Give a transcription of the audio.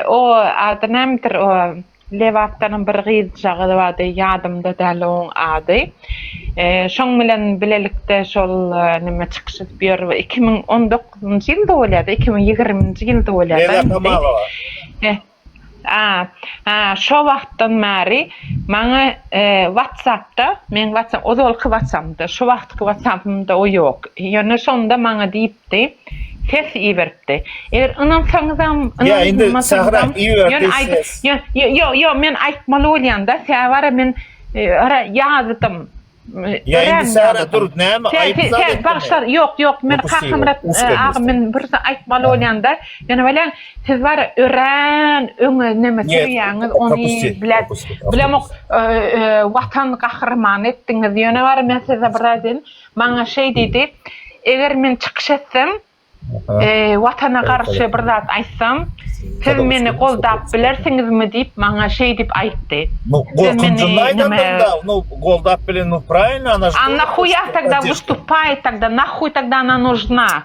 O adamdır o Lewaptanın bir gyzjagy bardy, ýadymda däl oň ady. Şoň bilen bilelikde şol nime çykyşyp bir 2019-njy ýylda bolýardy, 2020-nji ýylda bolýardy. Leyla Kamalova. Şo wagtdan bäri maňa WhatsApp'da, men WhatsApp o zolky WhatsApp'da, şo wagtky WhatsApp'ymda o ýok. Ýöne şonda maňa diýipdi, ses iýerdi. Eger ynansaňyzam, ynanmasaňyzam, yo, men aýtmaly bolýanda, säwara men ýazdym. Ya indi sara dur, näme aýpsat? Başlar, yok, men kakymrat men bir aýtmaly bolýanda, ýani bilen siz bar ören, öňe näme söýýäňiz, ony bilemok watan gahrman etdiňiz. Ýani bar men size birazdan maňa şey dedi, eger men çykyş etsem, watana garşy bir zat aýtsam, siz meni goldap bilersiňizmi diýip maňa şey diýip aýtdy. Ну, goldap bilen, ну, правильно, она же... А нахуя тогда выступает, тогда нахуй тогда она нужна?